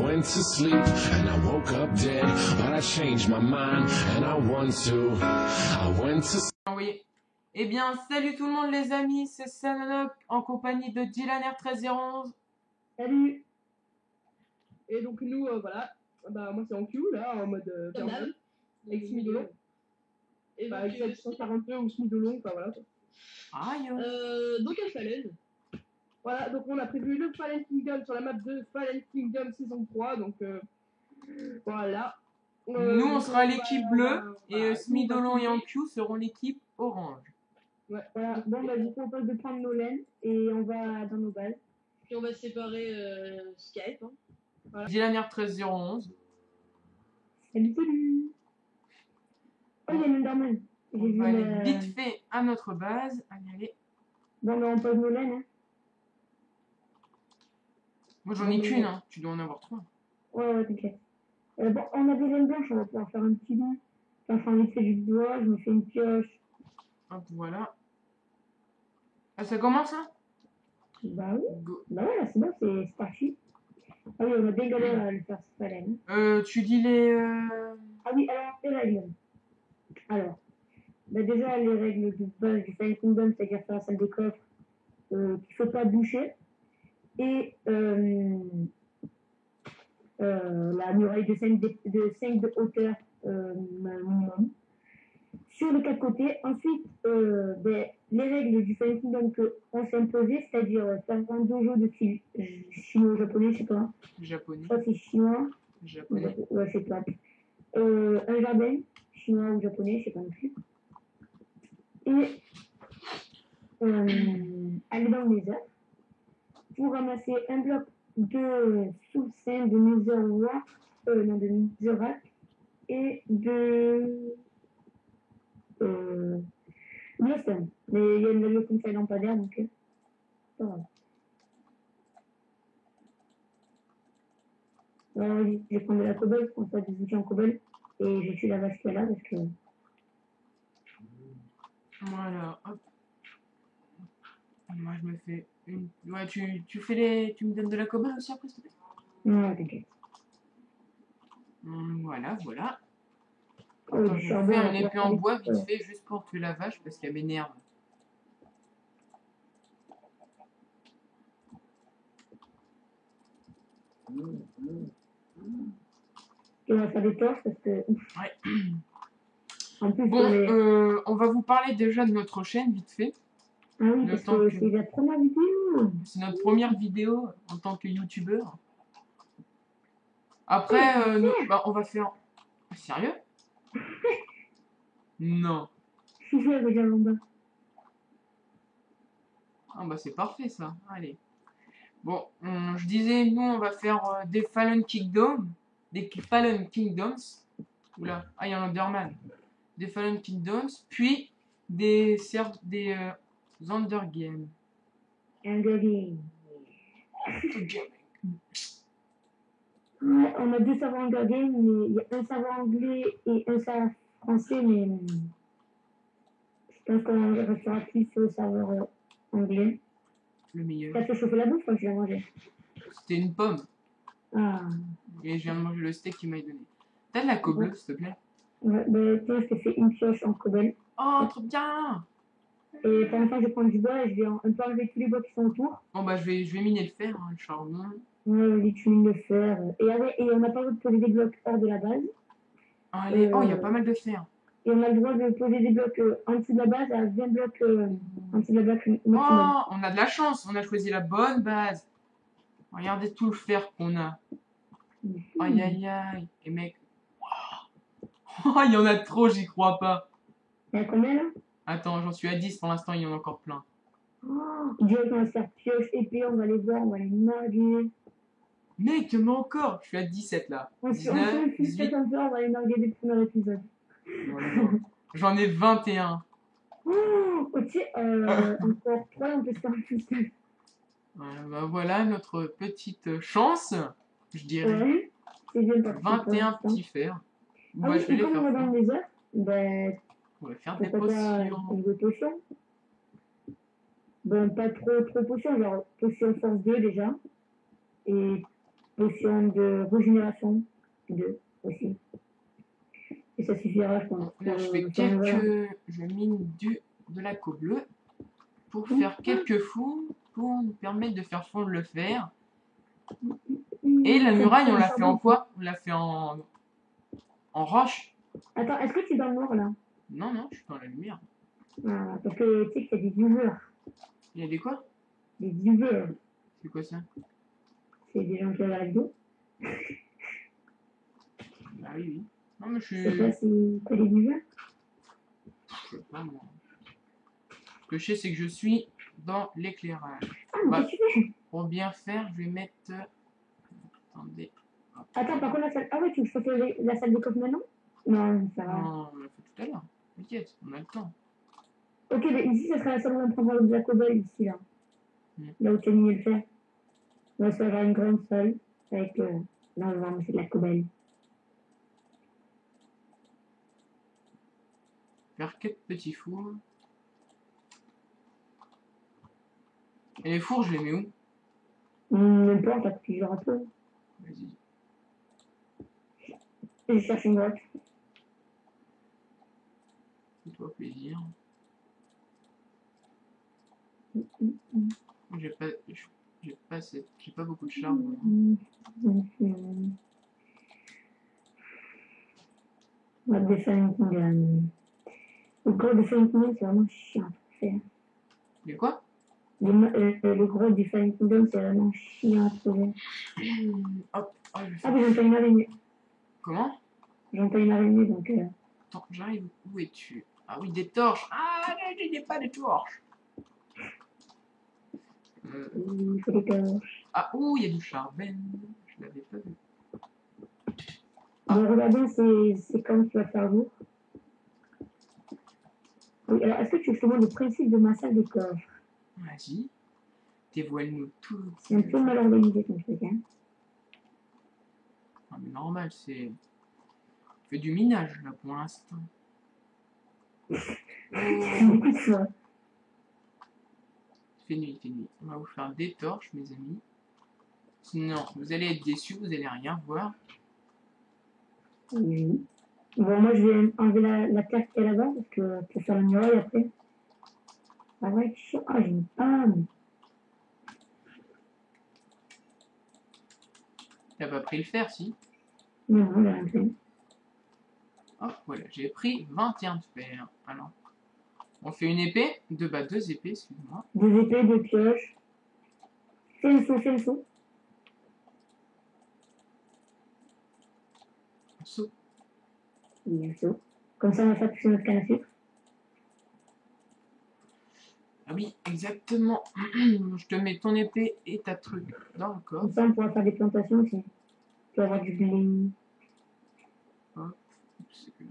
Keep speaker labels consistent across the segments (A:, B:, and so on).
A: went to sleep and I woke up dead, but I changed my mind and I went to.
B: Oui. Eh bien, salut tout le monde les amis, c'est Sanonok en compagnie de Dylan R13011.
C: Salut. Et donc nous, voilà, bah, moi c'est en queue là, en mode permanent, avec Smidolon. Et bah, avec 742 ou Smidolon, enfin voilà.
B: Aïe.
C: Donc à Fallen. Voilà, donc on a prévu le Fallen Kingdom sur la map de Fallen Kingdom saison 3, donc voilà.
B: Nous on sera l'équipe bleue et Smidolon et
C: en
B: Anku seront l'équipe orange.
C: Ouais, voilà. Bon bah du coup on passe de prendre nos laines et on va dans nos balles.
D: Puis on va séparer Skype. Hein.
B: Voilà. Dylan R13011.
C: Salut, salut. Oh, il y a une Enderman.
B: On va aller vite fait à notre base. Allez.
C: Bon, mais on pose nos laines. Hein.
B: Moi j'en ai qu'une, hein. Tu dois en avoir 3.
C: Ouais, t'inquiète. Bon, on a des laines blanches, on va pouvoir faire un petit bain. Enfin, vite fait du doigt, je me fais une pioche.
B: Hop, voilà. Ah, ça commence là?
C: Bah oui. Bah ouais, là c'est bon, c'est parti. Ah oui, on a bien galéré à le faire, c'est pas laine.
B: Tu dis les.
C: Ah oui, alors, les règles. Alors, bah déjà, les règles de base du Fallen Kingdom, c'est-à-dire faire la salle des coffres, qu'il ne faut pas boucher. Et la muraille de 5 de hauteur minimum. Sur les 4 côtés. Ensuite, les règles du Fallen Kingdom qu'on s'est imposées, c'est-à-dire faire un dojo de style chinois-japonais, je sais pas.
B: Japonais.
C: Ça, c'est chinois.
B: Japonais.
C: Ouais, c'est pas. Un jardin, chinois ou japonais, je sais pas non plus. Et aller dans le nether pour ramasser un bloc de soutien de netherrack et de glowstone. Mais il y a une valeur comme ça lampadaire, donc ça va. Vas-y, je vais prendre de la cobble, je prends pas des outils en cobble et je tue la vache qui est là parce que.
B: Voilà, hop. Moi je me fais une. Ouais, tu fais les. Tu me donnes de la cobble aussi après, s'il te plaît?
C: Non, t'inquiète.
B: Voilà, voilà.
C: Oh,
B: Attends, je fais un épée en bois vite fait juste pour tuer la vache parce qu'elle m'énerve.
C: On va faire des torches parce que.
B: Ouais.
C: En plus,
B: bon, on va vous parler déjà de notre chaîne vite fait.
C: Ah oui, parce que c'est la première vidéo.
B: C'est notre première vidéo en tant que youtubeur. Après, bah, on va faire. Sérieux? Non.
C: Je suis déjà en bas.
B: Ah bah c'est parfait ça. Allez. Bon, je disais, nous on va faire des Fallen Kingdoms. Des Fallen Kingdoms. Oula, ah il y a un Enderman. Des Fallen Kingdoms, puis des Undergame.
C: Ouais, on a 2 serveurs Hunger Games, mais il y a un serveur anglais et un serveur français, mais je pense qu'on restera plus sur le serveur anglais.
B: Le meilleur.
C: T'as fait chauffer la bouffe quand tu l'as mangé?
B: C'était une pomme.
C: Ah.
B: Et je viens de manger le steak qu'il m'a donné. T'as de la cobble, s'il te plaît?
C: Ouais, bah tiens, je te fais une pioche en cobble.
B: Oh, trop bien!
C: Et pour l'instant, je vais prendre du bois et je vais un peu enlever tous les bois qui sont autour.
B: Bon bah je vais miner le fer, hein, le charbon.
C: Ouais, vas-y, tu mines le fer. Et on n'a pas le droit de poser des blocs hors de la base.
B: Allez, oh, il y a pas mal de fer.
C: Et on a le droit de poser des blocs en dessous de la base à 20 blocs en dessous de la base maximum.
B: Oh, on a de la chance, on a choisi la bonne base. Regardez tout le fer qu'on a. Aïe aïe aïe. Et mec. Oh, il y en a trop, j'y crois pas.
C: Il y a combien là?
B: Attends, j'en suis à 10 pour l'instant, il y en a encore plein.
C: Oh, direct, on va se faire pioche, épée, on va les voir, on va les narguer.
B: Mec, il y en a encore. Je suis à 17 là. 19, 18.
C: On va les narguer dès le premier épisode.
B: J'en ai 21.
C: Oh, tu sais, encore 3, on peut se faire plus seul.
B: Bah voilà notre petite chance, je dirais.
C: Ouais, c'est bien parti.
B: 21 petits fers.
C: Ah oui, et comme on va dans les heures, ben.
B: On va faire des potions.
C: Bon, pas trop potions, genre potion force 2 déjà. Et potion de régénération, 2 aussi. Et ça suffira, je pense.
B: Là, je fais
C: Enfin, voilà.
B: je mine de la co bleue pour faire quelques fous pour nous permettre de faire fondre le fer. Et la muraille, on l'a fait en quoi? On l'a fait en roche.
C: Attends, est-ce que tu es dans le noir là?
B: Non, non, je suis dans la lumière.
C: Ah, parce que tu sais qu'il y a des viewers.
B: Il y a des quoi?
C: Des viewers.
B: C'est quoi ça?
C: C'est des gens qui regardent la vidéo.
B: Ah oui, oui. Non, mais je
C: Je sais
B: suis...
C: pas si t'as des viewers.
B: Je sais pas, moi. Ce que je sais, c'est que je suis dans l'éclairage.
C: Ah, mais
B: Bah,
C: qu'est-ce que tu fais?
B: pour bien faire, je vais mettre... Attendez. Hop.
C: Attends, par contre, la salle. Ah ouais, tu veux faire la salle de coffre maintenant? Non, ça va.
B: Non, on l'a fait tout à l'heure. T'inquiète, on a le temps.
C: Ok, mais ici, ça sera la salle où on prendra de la cobble, ici, là. Là où tu as mis le fer. Là, ça va une grande salle avec. Là, on va ramasser de la cobble.
B: Faire 4 petits fours. Et les fours, je les mets où?
C: N'importe, t'as plusieurs un peu.
B: Vas-y.
C: Je cherche une grotte.
B: Fais-toi plaisir.
C: Mm.
B: J'ai pas beaucoup de charbon.
C: On va faire une kingdom. Le gros de Fallen Kingdom, c'est vraiment chiant à faire.
B: Mais quoi?
C: Le gros du Fallen Kingdom, c'est vraiment chiant à trouver.
B: Hop. Oh, je vais
C: Ah,
B: faire-
C: mais j'entends une araignée.
B: Comment?
C: J'entends une araignée, donc.
B: Attends, j'arrive. Où es-tu? Ah oui, des torches. Ah, je n'ai pas de torches.
C: Il faut des torches.
B: Ah, ouh, il y a du charbon. Je l'avais pas vu.
C: Bon, regardez, c'est comme tu vas faire jour. Oui, alors, est-ce que tu sais le principe de ma salle de coffre?
B: Vas-y. Dévoile-nous tout.
C: C'est un peu mal organisé ton truc, hein.
B: Ah, mais normal, c'est... On fait du minage, là, pour l'instant.
C: C'est beaucoup de fois.
B: Il fait nuit, il fait nuit. On va vous faire des torches, mes amis. Sinon, vous allez être déçus, vous allez rien voir.
C: Oui. Bon, moi, je vais enlever la terre qui est là-bas, parce que pour faire la muraille après. Ah ouais, chiant. Ah, j'ai une panne.
B: T'as pas pris le fer, si?
C: Non, non, j'ai rien fait.
B: Hop, voilà, j'ai pris 21 de fer. Alors, on fait une épée, deux épées, excuse-moi.
C: 2 épées, 2 pioches. Fais le saut, fais le saut.
B: Un seau.
C: Oui, un saut. Comme ça, on va faire pousser notre canne à sucre.
B: Ah oui, exactement. Je te mets ton épée et ta truc dans le coffre.
C: Comme ça, on pourra faire des plantations aussi. Tu vas avoir du blé.
B: Hop, c'est que là.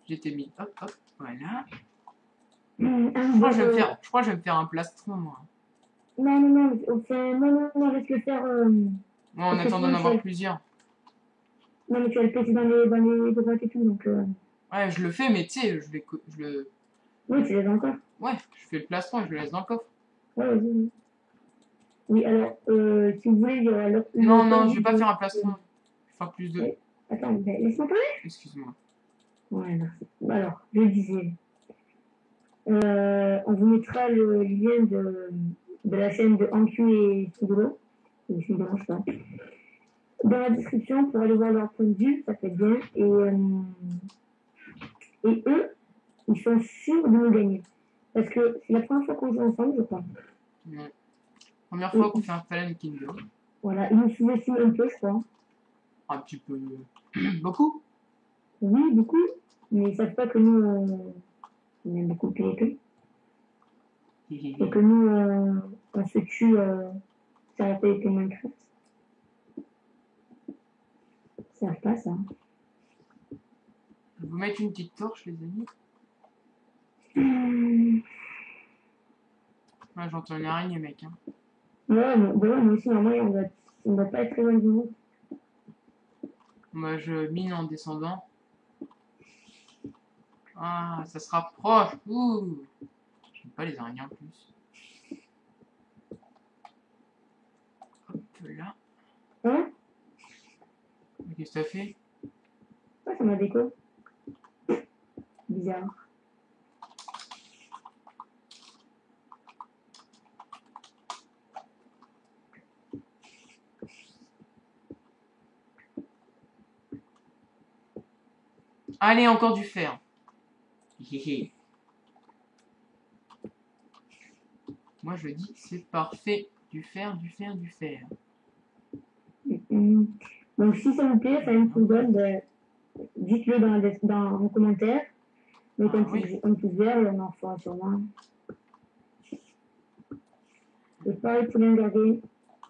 B: J'étais mis, hop, hop, voilà. Je crois que je vais me faire un plastron, moi.
C: Non, non, non, enfin, non, laisse le faire.
B: Moi, en
C: Parce que
B: attendant d'en
C: sinon,
B: avoir
C: c'est-
B: plusieurs.
C: Non, mais tu vas le péter dans les droites et tout, donc.
B: Ouais, je le fais, mais tu sais, je le...
C: Oui, tu les as encore.
B: Ouais, je fais le plastron et je le laisse dans le coffre.
C: Ouais, vas-y. Oui, oui, alors, si vous voulez, il y aura
B: Non, non, je vais pas faire un plastron. Je vais faire plus de...
C: Oui. Attends, ben, laisse-moi parler.
B: Excuse-moi.
C: Ouais, merci. Alors, je disais. On vous mettra le lien de la chaîne de Ancu et Sudolo. Ou Sudolo, je sais pas. Dans la description pour aller voir leur point de vue, ça fait bien. Et eux, ils sont sûrs de nous gagner. Parce que c'est la première fois qu'on joue ensemble, je crois.
B: Ouais. Première fois qu'on fait un Fallen Kingdom.
C: Voilà, ils nous sous-estiment un peu, je crois.
B: Un petit peu... Beaucoup.
C: Oui, beaucoup. Mais ils savent pas que nous, on aime beaucoup PvP. Et que nous, on se tue sur la PvP Minecraft. Ils savent pas ça.
B: Je vais vous mettre une petite torche, les amis. Ouais, j'entends une araignée, mec. Hein.
C: Ouais, moi aussi, normalement, on doit pas être très loin du monde.
B: Moi, je mine en descendant. Ah, ça se rapproche. Ouh. J'aime pas les araignées en plus. là.
C: Hein?
B: Qu'est-ce que t'as fait?
C: Ouais, ça m'a déco. Bizarre.
B: Allez, encore du fer. Hihi. Moi, je dis, c'est parfait. Du fer, du fer, du fer.
C: Donc, si ça vous plaît, Silent Kingdom, ben, dites-le dans les commentaires. Mettez un pouce vert et on en fera sûrement. Et pareil, pour bien regarder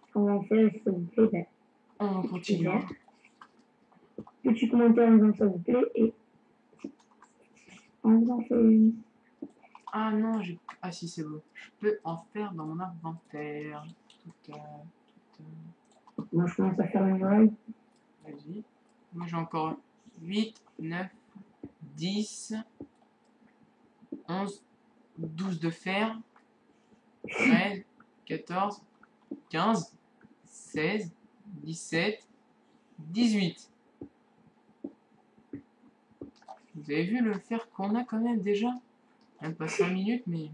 C: ce qu'on va en faire, si ça vous plaît, ben,
B: On continue.
C: petit commentaire en disant que ça vous plaît et on en fait une.
B: Ah non, j'ai... Ah si, c'est beau. Je peux en faire dans mon inventaire.
C: Moi, je commence à faire une oreille.
B: Vas-y. Moi, j'ai encore 8, 9, 10, 11, 12 de fer, 13, 14, 15, 16, 17, 18. Vous avez vu le fer qu'on a quand même déjà? Même pas 5 minutes, mais...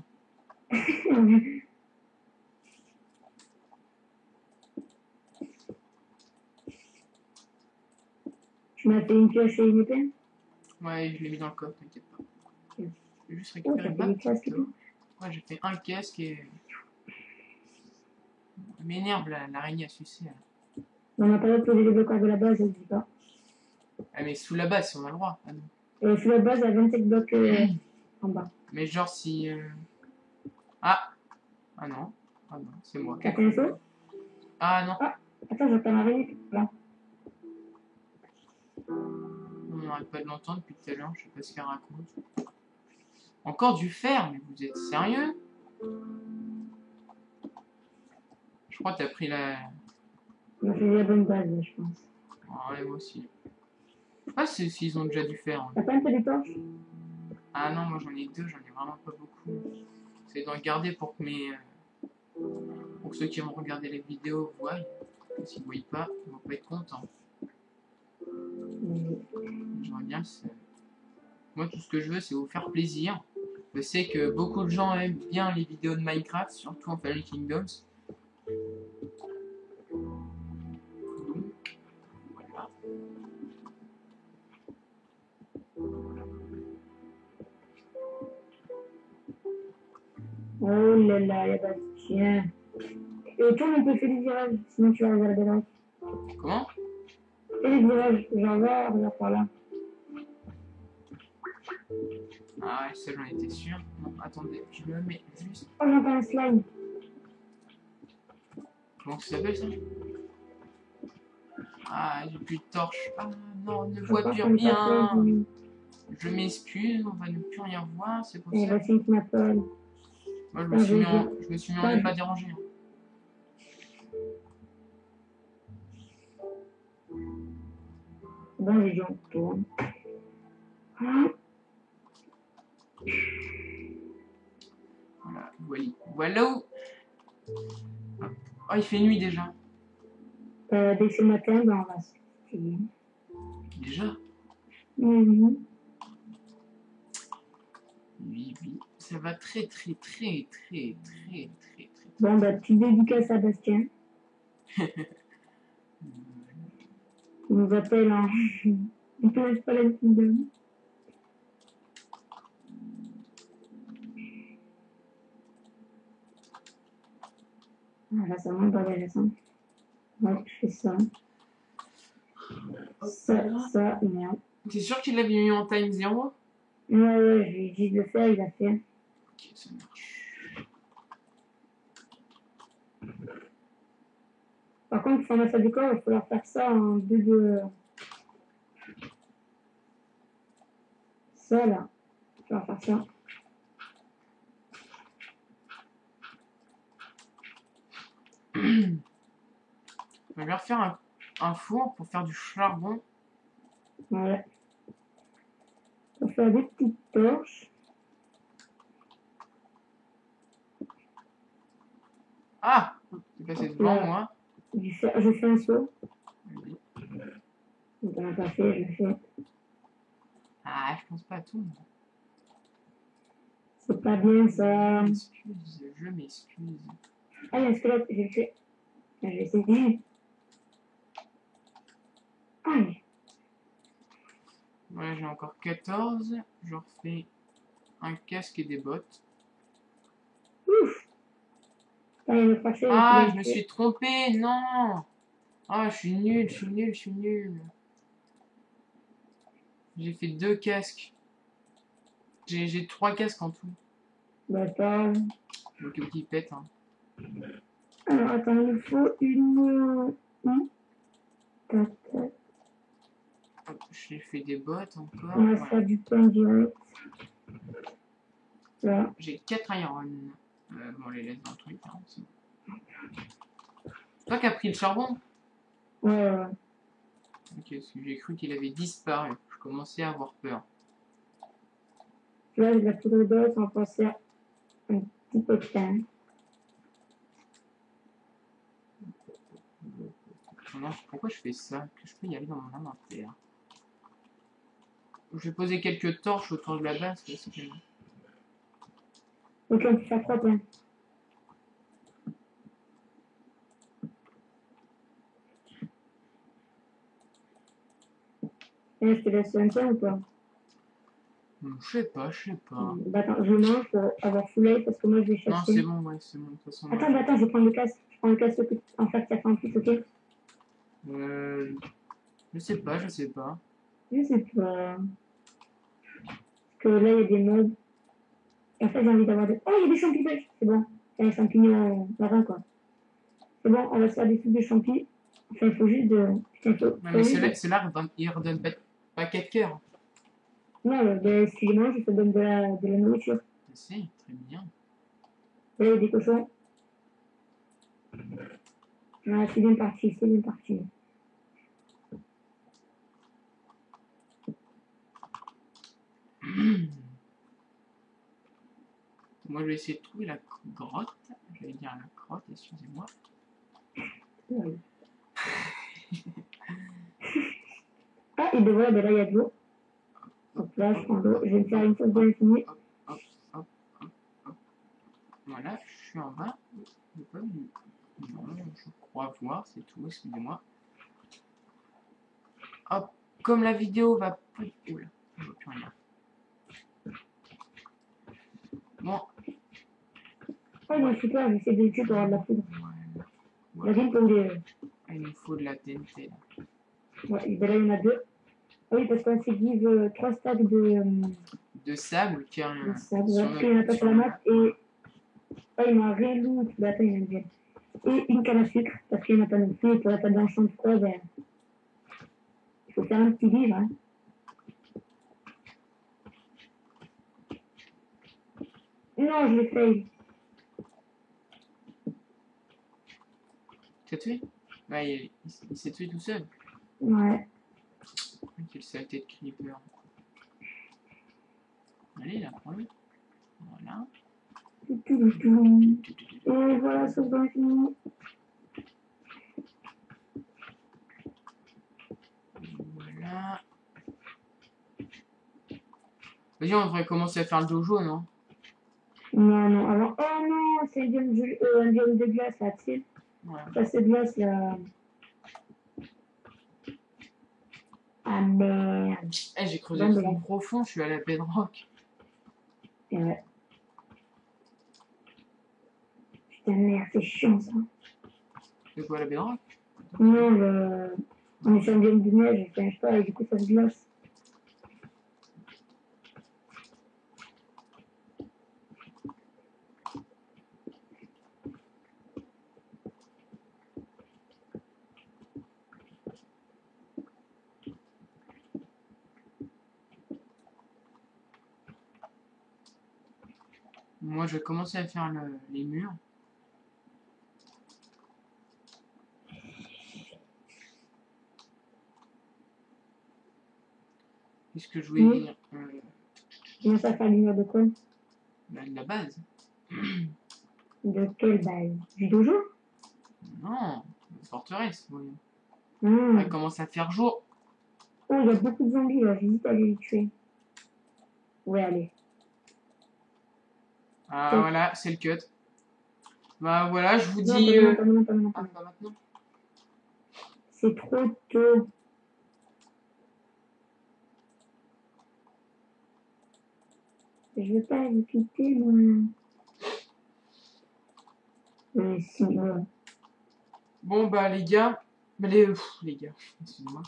C: Tu m'as fait une pioche et une épée?
B: Ouais, je l'ai mis dans le coffre, t'inquiète pas. Je vais juste
C: Oh,
B: récupérer
C: t'as fait
B: ma
C: des casques et
B: petite...
C: tout?
B: Ouais, j'ai fait un casque et... Elle m'énerve l'araignée à sucer. Là.
C: On n'a pas le droit de poser les blocs de la base, je ne dis pas.
B: Ah mais sous la base, si on a le droit. Ah, non.
C: Sous la base, il y a 27 blocs en bas.
B: Mais genre si... Ah! Ah non. Ah non, c'est moi.
C: T'as fait un saut?
B: Ah non.
C: Ah, attends, j'entends l'araignée. Là.
B: On n'arrête pas de l'entendre depuis tout à l'heure, je sais pas ce qu'elle raconte. Encore du fer, mais vous êtes sérieux? Je crois que t'as pris la...
C: On a fait la bonne base, je pense.
B: Ah ouais, moi aussi. Je sais pas s'ils ont déjà du fer. Hein.
C: T'as pas un peu de torche?
B: Ah non, moi j'en ai deux, j'en ai vraiment pas beaucoup. J'essaie d'en garder pour que mes... pour que ceux qui vont regarder les vidéos voient. S'ils ne voient pas, ils vont pas être contents. J'aimerais bien le... Moi, tout ce que je veux, c'est vous faire plaisir. Je sais que beaucoup de gens aiment bien les vidéos de Minecraft, surtout en Fallen Kingdoms. Donc, voilà.
C: Oh là là, il y a Bastien. Et tourne un peu, fais des virages, sinon tu vas arriver à la belle.
B: Comment?
C: Fais des virages, genre là, regarde par là.
B: Ah ouais, ça j'en étais sûr. Non, attendez, je me mets juste...
C: Oh, j'entends un slime.
B: Comment ça s'appelle ça? Ah, j'ai plus de torche. Ah non, ne vois plus rien. Je m'excuse, on va ne plus rien voir, c'est pour ça.
C: Et Bastien qui m'appelle.
B: Moi, je me suis mis en ne pas déranger.
C: Bon, les gens tournent.
B: Voilà, voilà. Oh, il fait nuit déjà.
C: Dès que c'est le matin, ben on va se essayer.
B: Déjà?
C: Oui.
B: Oui, ça va très.
C: Bon, bah, petite dédicace à Bastien. Il nous appelle en... Il te laisse pas la Kingdom. Voilà, ça monte dans les raisons. Ouais, je fais ça. Ça, merde.
B: T'es sûr qu'il l'avait mis en time 0?
C: Ouais, je lui ai dit de le faire, il l'a fait.
B: Ok, ça marche.
C: Par contre, pour mettre ça décor, il va falloir faire ça en 2. Ça, là. Il va falloir faire ça.
B: On va bien refaire un four pour faire du charbon.
C: Ouais. On va faire des petites torches.
B: Ah! C'est passé devant moi.
C: Je fais un saut.
B: Vas-y.
C: Donc, on n'a pas fait, je le fais.
B: Ah, je pense pas à tout.
C: C'est pas bien ça.
B: Je m'excuse.
C: Ah, il y a un squelette, je vais le tuer. Je vais essayer. Aïe.
B: Voilà, j'ai encore 14. Je refais un casque et des bottes.
C: Ouf. Ah, il me fâchait,
B: Ah,
C: il
B: je me
C: tuer.
B: suis trompé, non. Ah, je suis nul, je suis nul, je suis nul. J'ai fait 2 casques. J'ai 3 casques en tout.
C: Bah, attends.
B: Donc il pète. Hein.
C: Alors, attends, il nous faut une. Tac, tac.
B: Hop, j'ai fait des bottes encore.
C: On va
B: Voilà.
C: faire du pain direct. Là.
B: J'ai 4 iron. Bon, on les laisse dans le truc. Hein, c'est bon. Toi qui as pris le charbon?
C: Ouais.
B: Ok, parce que j'ai cru qu'il avait disparu. Je commençais à avoir peur.
C: Là, j'ai de la poudre d'os, on va passer à un petit peu de pain.
B: Non, pourquoi je fais ça? Que je peux y aller dans mon inventaire. Je vais poser quelques torches autour de la base parce que...
C: Ok, on peut faire 3 pains. Et je te laisse un pain ou pas?
B: Je sais pas, je sais pas.
C: Bah, attends, je mange pour avoir full life parce que moi je vais chasser.
B: Non, c'est bon, ouais, c'est bon. De toute façon,
C: Attends, bah, attends, je vais prendre le casque. Je prends le casque en fait, ça fait en plus, ok?
B: Je sais pas, je sais pas.
C: Je sais pas. Parce que là, il y a des mobs. Et en fait, j'ai envie d'avoir des. Oh, il y a des champignons! C'est bon. C'est un champignon marin, quoi. C'est bon, on va se faire des trucs de champi. Enfin, il faut juste de. Putain,
B: Non, mais ceux-là, ils redonnent pas 4 cœurs.
C: Non, ben, si je mange, ça donne de la nourriture.
B: Je sais, très bien.
C: Là, il y a des cochons. Ah, c'est bien parti, c'est bien parti.
B: Moi, je vais essayer de trouver la grotte. J'allais dire la grotte, excusez-moi.
C: Ouais. Ah, et ben voilà, ben là, il y a de l'eau. Hop là, je prends l'eau. Je vais me faire une sauce de l'infini.
B: Hop. Voilà, je suis en bas. J'ai pas vu. Non, je crois voir, c'est tout, excusez-moi. Hop, comme la vidéo va plus... Oula, je vois plus rien. Bon.
C: Oh non, super, j'essaie de le tuer pour avoir de la poudre.
B: Voilà.
C: La ville comme des.
B: Ah, il nous faut de la TNT là.
C: Ouais, ben là, il y en a 2. Ah oui, parce qu'on s'est dit 3 stacks
B: De sable qui a
C: de
B: un.
C: sable. Ouais, parce qu'il n'y en a pas sur la map. Et. Ah, il m'a rien loot. Ben attends, il y en a bien. Et une canne à sucre, parce qu'il n'y en a pas non plus. Et pour la table d'enchant de froid, ben. Il faut faire un petit livre, hein. Non, je l'ai fait.
B: T'as tué? Bah, il s'est tué tout seul.
C: Ouais.
B: Quelle saleté de creeper. Allez, là, prends-le. Voilà.
C: Et voilà, sauce dans l'infini.
B: Voilà. Vas-y, on devrait commencer à faire le dojo, non?
C: Non, alors. Oh non, c'est un biome de glace, là, tu sais.
B: Ouais.
C: Ça, c'est de glace, là. Ah merde.
B: Eh, j'ai creusé
C: Bon,
B: trop
C: ben.
B: profond, je suis à la bedrock.
C: Ouais. Putain, merde, c'est chiant, ça.
B: C'est quoi la bedrock?
C: Non, on est sur un biome de neige, enfin, je sais pas, et du coup, ça se glace.
B: Moi, je vais commencer à faire les murs. Qu'est-ce que je voulais dire
C: Comment ça faire l'univers de quoi?
B: bah, de la base.
C: De quelle base? Du dojo?
B: Non, forteresse. Oui.
C: Hmm.
B: Elle commence à faire jour.
C: Oh, il y a beaucoup de zombies là, j'hésite à aller les tuer. Ouais, allez.
B: Ah,
C: Ok.
B: voilà, c'est le cut. Bah voilà, je vous
C: Non,
B: dis.
C: pas maintenant, pas maintenant, pas
B: Ah,
C: maintenant.
B: pas maintenant.
C: C'est trop tôt. Je veux pas vous quitter, moi. Si, bon.
B: Bon, bah les gars. Bah, les gars, excusez-moi.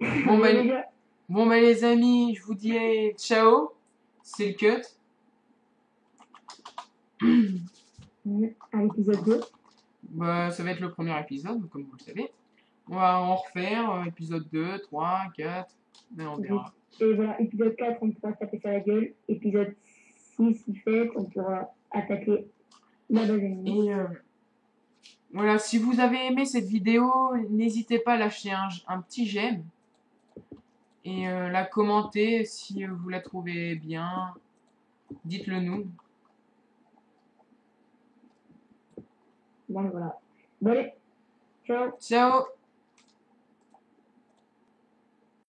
B: Bon, bah,
C: Allez, les gars.
B: bon, bah les amis, je vous dis ciao. C'est le cut.
C: À l'épisode 2.
B: Bah, ça va être le premier épisode, comme vous le savez. On va en refaire, épisode 2, 3, 4, mais on verra.
C: Et voilà, épisode 4, on pourra se taper sur la gueule. Épisode 6, 7, on pourra attaquer la base ennemie.
B: Et voilà, si vous avez aimé cette vidéo, n'hésitez pas à lâcher un petit j'aime. Et la commenter si vous la trouvez bien. Dites-le nous.
C: Bon, voilà. Bon, allez. Ciao.
B: Ciao!